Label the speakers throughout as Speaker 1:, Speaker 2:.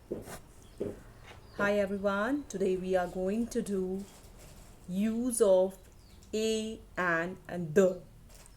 Speaker 1: Hi everyone, today we are going to do use of a and the.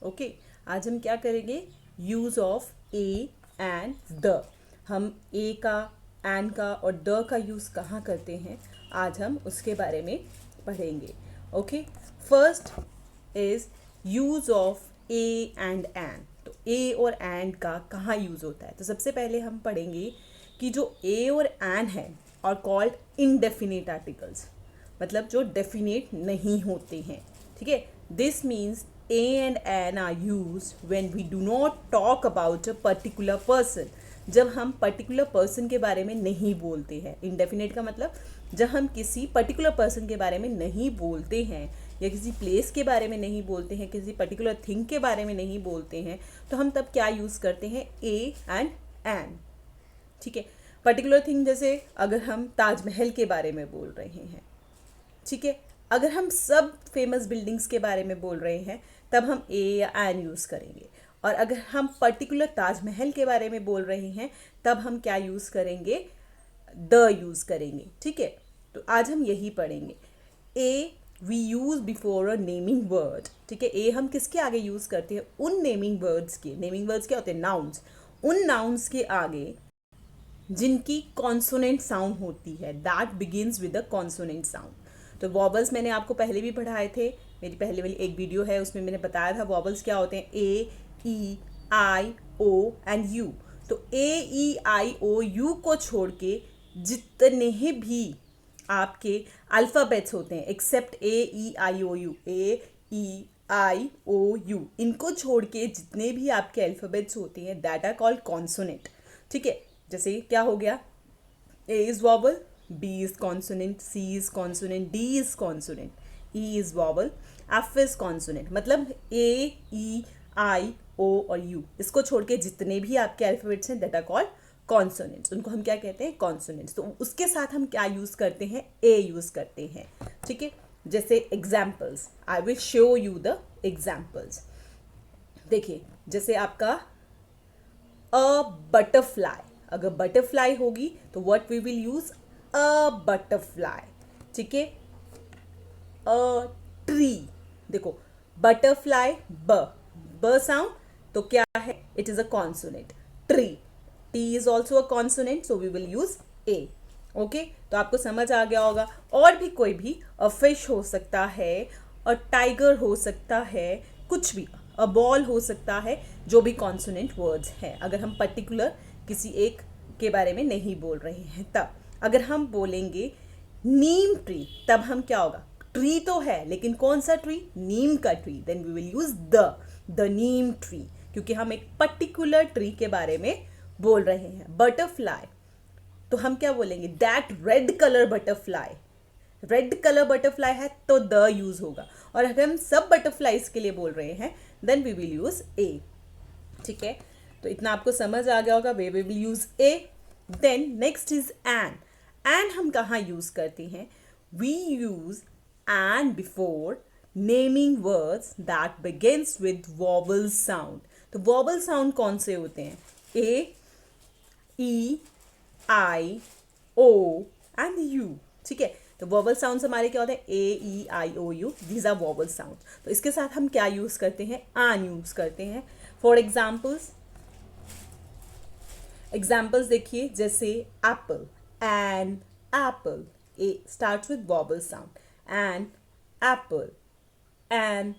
Speaker 1: Okay, आज हम क्या करेंगे? use of a and the. हम a का and का और the का use कहाँ करते हैं, आज हम उसके बारे में पढ़ेंगे. Okay, first is use of a and an. तो a और and का कहाँ यूज़ होता है? तो सबसे पहले हम पढ़ेंगे कि जो a और an है और कॉल्ड इनडेफिनेट आर्टिकल्स, मतलब जो डेफिनेट नहीं होते हैं. ठीक है, this means a and an are use when we do not talk about a particular person. जब हम पर्टिकुलर पर्सन के बारे में नहीं बोलते हैं. इनडेफिनेट का मतलब जब हम किसी पर्टिकुलर पर्सन के बारे में नहीं बोलते हैं या किसी प्लेस के बारे में नहीं बोलते हैं, किसी पर्टिकुलर थिंग के बारे में नहीं बोलते हैं, तो हम तब क्या यूज़ करते हैं? A and an. ठीक है, पर्टिकुलर थिंग जैसे अगर हम ताजमहल के बारे में बोल रहे हैं, ठीक है, अगर हम सब फेमस बिल्डिंग्स के बारे में बोल रहे हैं तब हम ए या एन यूज़ करेंगे. और अगर हम पर्टिकुलर ताजमहल के बारे में बोल रहे हैं तब हम क्या यूज़ करेंगे? द यूज़ करेंगे. ठीक है, तो आज हम यही पढ़ेंगे. A V use before a naming word. ठीक है, ए हम किसके आगे यूज़ करते हैं? उन नेमिंग वर्ड्स के. नेमिंग वर्ड्स क्या होते हैं? नाउन्स. उन नाउन्स के आगे जिनकी कॉन्सोनेंट साउंड होती है, that begins with a consonant sound. तो वॉबल्स मैंने आपको पहले भी पढ़ाए थे. मेरी पहले वाली एक वीडियो है, उसमें मैंने बताया था वॉबल्स क्या होते हैं. A, E, I, O and you. तो ए, ई, आई, ओ, यू को छोड़ के जितने भी आपके अल्फ़ाबेट्स होते हैं, except A, E, I, O, U, A, E, I, O, U, इनको छोड़ के जितने भी आपके अल्फ़ाबेट्स होते हैं, दैट आर कॉल्ड कॉन्सोनेंट. ठीक है, जैसे क्या हो गया? A is vowel, B is consonant, C is consonant, D is consonant, E is vowel, F is consonant. मतलब A, E, I, O और U, इसको छोड़ के जितने भी आपके अल्फ़ाबेट्स हैं दैट आर कॉल्ड कॉन्सोनेंट्स. उनको हम क्या कहते हैं? कॉन्सोनेंट्स. तो उसके साथ हम क्या यूज़ करते हैं? ए यूज़ करते हैं. ठीक है, जैसे examples. I will show you the examples. देखिए, जैसे आपका अ बटरफ्लाई. अगर बटरफ्लाई होगी तो what we will use? A butterfly. ठीक है, अ ट्री. देखो, बटरफ्लाई, ब ब साउंड, तो क्या है? It is a consonant. Tree, T is also a consonant, so we will use a. Okay, तो आपको समझ आ गया होगा. और भी कोई भी, अ फिश हो सकता है, अ टाइगर हो सकता है, कुछ भी, अ बॉल हो सकता है, जो भी कॉन्सोनेंट वर्ड्स हैं, अगर हम पर्टिकुलर किसी एक के बारे में नहीं बोल रहे हैं तब. अगर हम बोलेंगे नीम ट्री, तब हम क्या होगा? ट्री तो है लेकिन कौन सा ट्री? नीम का tree. Then we will use the neem tree, क्योंकि हम एक पर्टिकुलर ट्री के बारे में बोल रहे हैं. बटरफ्लाई, तो हम क्या बोलेंगे? That red colour butterfly. Red colour butterfly है तो द यूज होगा. और अगर हम सब बटरफ्लाइज के लिए बोल रहे हैं then we will use A. ठीक है, तो इतना आपको समझ आ गया होगा. We will use A. Then next is an. An हम कहाँ यूज करते हैं? We use an before naming words that begins with vowel sound. तो वॉवल साउंड कौन से होते हैं? A, E, I, O and U. ठीक है, तो वॉवल साउंड हमारे क्या होते हैं? A, E, I, O, you, these are vowel sound. तो इसके साथ हम क्या यूज करते हैं? आन यूज करते हैं. फॉर एग्जाम्पल्स देखिए, जैसे apple, an apple, a start with vowel sound. An apple, an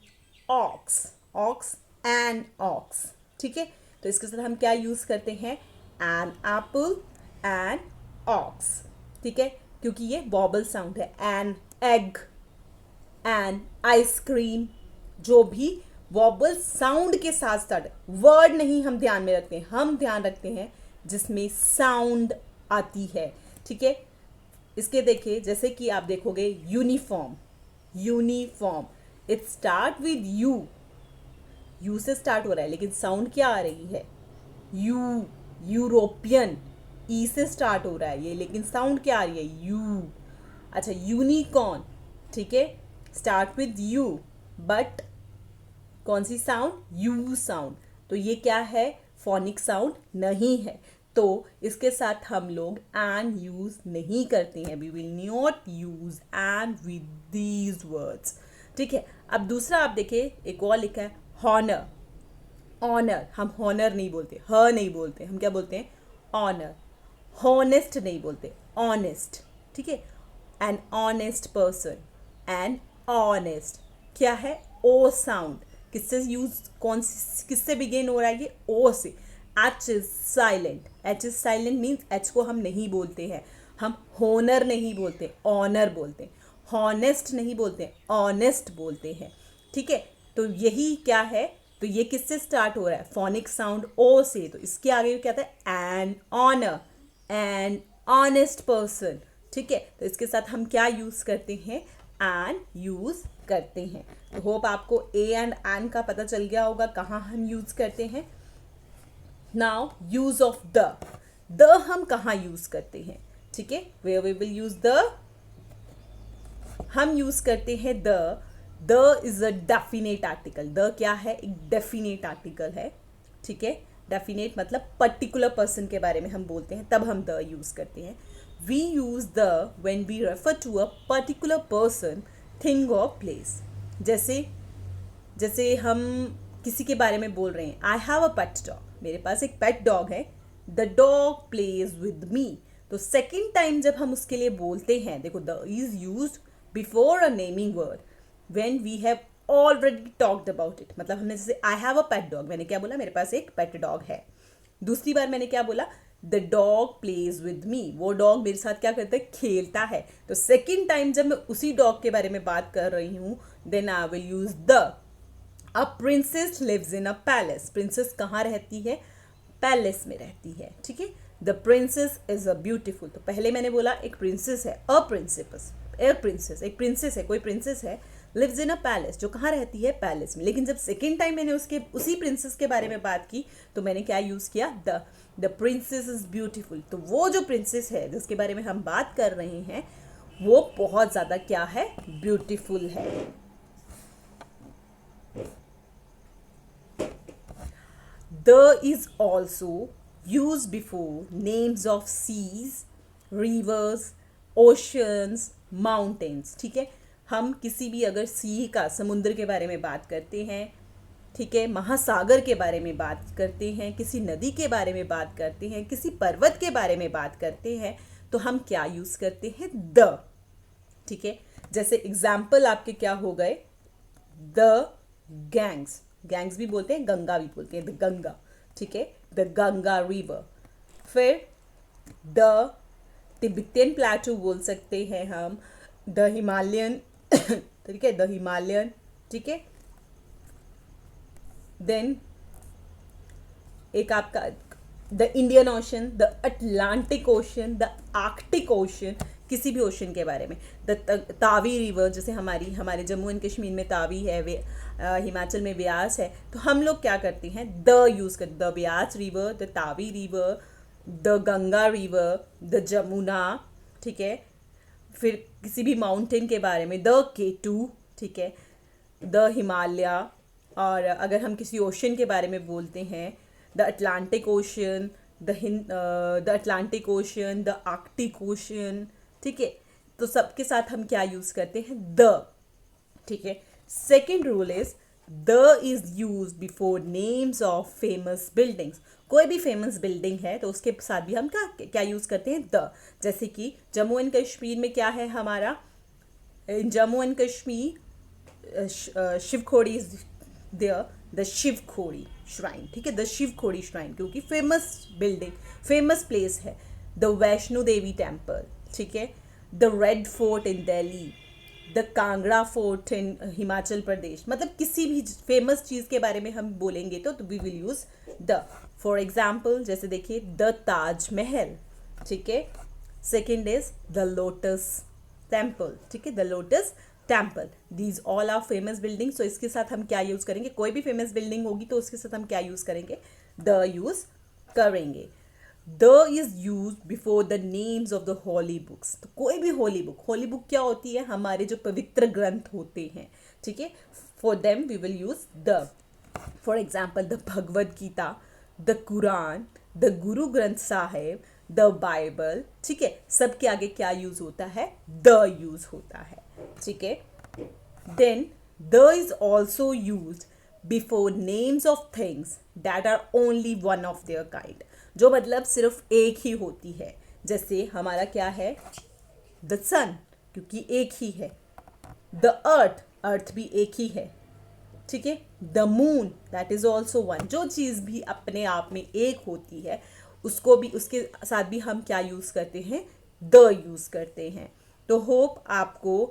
Speaker 1: ox, ox, an ox. ठीक है, तो इसके साथ हम क्या यूज करते हैं? An apple, an ox. ठीक है, क्योंकि ये वॉबल साउंड है. एन एग, एन आइसक्रीम, जो भी वॉबल साउंड के साथ स्टार्ट, वर्ड नहीं हम ध्यान में रखते हैं, हम ध्यान रखते हैं जिसमें साउंड आती है. ठीक है, इसके देखिए, जैसे कि आप देखोगे uniform. Uniform, it start with you. You से स्टार्ट हो रहा है लेकिन साउंड क्या आ रही है? यू. यूरोपियन, ई से स्टार्ट हो रहा है ये, लेकिन साउंड क्या आ रही है? यू. अच्छा, यूनिकॉर्न, ठीक है, स्टार्ट विद यू, बट कौन सी साउंड? You sound. तो ये क्या है? फोनिक साउंड नहीं है. तो इसके साथ हम लोग एंड यूज नहीं करते हैं. We will not use and with these words. ठीक है. अब दूसरा आप देखिए, एक और लिखा है हॉनर. ऑनर, हम हॉनर नहीं बोलते, ह नहीं बोलते, हम क्या बोलते हैं? ऑनर. हॉनेस्ट नहीं बोलते, ऑनेस्ट. ठीक है. N honest person, an honest. क्या है? ओ साउंड. किससे यूज, किससे बिगेन हो रहा है? ये ओ से. H is silent. H is silent means H को हम नहीं बोलते हैं. हम होनर नहीं बोलते, ऑनर बोलते हैं. हॉनेस्ट नहीं बोलते, ऑनेस्ट बोलते हैं. ठीक है. तो यही क्या है, तो ये किससे स्टार्ट हो रहा है? फोनिक साउंड ओ से. तो इसके आगे क्या आता है? An honour, an honest person. ठीक है. तो इसके साथ हम क्या यूज करते हैं? एन यूज करते हैं. तो होप आपको ए एंड एन का पता चल गया होगा कहाँ हम यूज करते हैं. Now use of the. The हम कहाँ यूज करते हैं? ठीक है. Where we will use the. हम यूज करते हैं the. The is a definite article. The क्या है? एक डेफिनेट आर्टिकल है. ठीक है. डेफिनेट मतलब पर्टिकुलर पर्सन के बारे में हम बोलते हैं, तब हम द यूज करते हैं. We use the when we refer to a particular person, thing और प्लेस. जैसे हम किसी के बारे में बोल रहे हैं, I have a pet dog. मेरे पास एक पेट डॉग है. The dog plays with me. तो सेकेंड टाइम जब हम उसके लिए बोलते हैं, देखो the is used before a naming word when we have already talked about it. मतलब हमने जैसे I have a pet dog, मैंने क्या बोला? मेरे पास एक पेट डॉग है. दूसरी बार मैंने क्या बोला? The dog plays with me. वो डॉग मेरे साथ क्या करता है? खेलता है. तो सेकेंड टाइम जब मैं उसी डॉग के बारे में बात कर रही हूँ, then I will use the. A princess lives in a palace. Princess कहाँ रहती है? पैलेस में रहती है. ठीक है. The princess is a beautiful. तो पहले मैंने बोला एक प्रिंसेस है, अ प्रिंसेस, एक प्रिंसेस है, कोई प्रिंसेस है, लिव्स इन अ पैलेस, जो कहाँ रहती है? पैलेस में. लेकिन जब सेकेंड टाइम मैंने उसके उसी प्रिंसेस के बारे में बात की, तो मैंने क्या यूज किया? The princess is beautiful. तो वो जो प्रिंसेस है जिसके बारे में हम बात कर रहे हैं, वो बहुत ज्यादा क्या है? ब्यूटिफुल है. The is also used before names of seas, rivers, oceans, mountains. ठीक है. हम किसी भी अगर सी का, समुद्र के बारे में बात करते हैं, ठीक है, महासागर के बारे में बात करते हैं, किसी नदी के बारे में बात करते हैं, किसी पर्वत के बारे में बात करते हैं, तो हम क्या यूज करते हैं? द. ठीक है. जैसे एग्जाम्पल आपके क्या हो गए? The gangs. गैंग्स भी बोलते हैं, गंगा भी बोलते हैं, द गंगा. ठीक है. The Ganga river. फिर द तिब्बतियन प्लेटू बोल सकते हैं हम. The Himalayan. ठीक है. The Himalayan. ठीक है. देन एक आपका the Indian ocean, the Atlantic ocean, the Arctic ocean, किसी भी ओशन के बारे में. द तावी रिवर, जैसे हमारे जम्मू एंड कश्मीर में तावी है, हिमाचल में व्यास है. तो हम लोग क्या करते हैं? द यूज करते. The Vyas river, the Tawi river, the Ganga river, the Jamuna. ठीक है. फिर किसी भी माउंटेन के बारे में, द केटू. ठीक है. द हिमालय. और अगर हम किसी ओशन के बारे में बोलते हैं, the Atlantic ocean, the Atlantic ocean, the Arctic ocean. ठीक है. तो सबके साथ हम क्या यूज करते हैं? द. ठीक है. Second rule is the is use before names of famous buildings. कोई भी फेमस बिल्डिंग है तो उसके साथ भी हम क्या यूज करते हैं? द. जैसे कि जम्मू एंड कश्मीर में क्या है हमारा? In Jammu and Kashmir Shivkhori is there, the Shivkhori shrine. ठीक है. द शिवखोड़ी श्राइन, क्योंकि फेमस बिल्डिंग, फेमस प्लेस है. The Vaishno Devi temple. ठीक है. The red fort in Delhi, the Kangra fort in Himachal Pradesh. मतलब किसी भी फेमस चीज़ के बारे में हम बोलेंगे तो we will use the. For example जैसे देखिए द ताजमहल. ठीक है. Second is the lotus temple. ठीक है. The lotus temple. These all are famous building. So इसके साथ हम क्या यूज करेंगे? कोई भी फेमस बिल्डिंग होगी तो उसके साथ हम क्या यूज करेंगे? द यूज करेंगे. The is use before the names of the holy books. तो कोई भी होली बुक क्या होती है? हमारे जो पवित्र ग्रंथ होते हैं. ठीक है. For them we will use the. For example the Bhagavad Gita, the Quran, the Guru Granth Sahib, the Bible, ठीक है, सबके आगे क्या यूज होता है, द यूज होता है, ठीक है। Then the is also use before names of things that are only one of their kind, जो मतलब सिर्फ एक ही होती है। जैसे हमारा क्या है, द सन, क्योंकि एक ही है। द अर्थ, अर्थ भी एक ही है, ठीक है। The moon, that is also one. जो चीज़ भी अपने आप में एक होती है उसको भी, उसके साथ भी हम क्या यूज़ करते हैं, द यूज़ करते हैं। तो होप आपको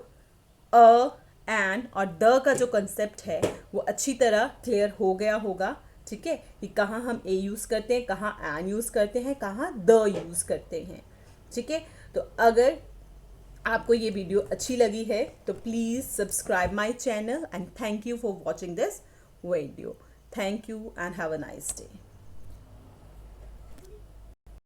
Speaker 1: अ, एन और द का जो कंसेप्ट है वो अच्छी तरह क्लियर हो गया होगा, ठीक है, कि कहाँ हम ए यूज़ करते हैं, कहाँ एन यूज़ करते हैं, कहाँ द यूज़ करते हैं, ठीक है। तो अगर आपको ये वीडियो अच्छी लगी है तो please subscribe my channel and thank you for watching this video. Thank you and have a nice day.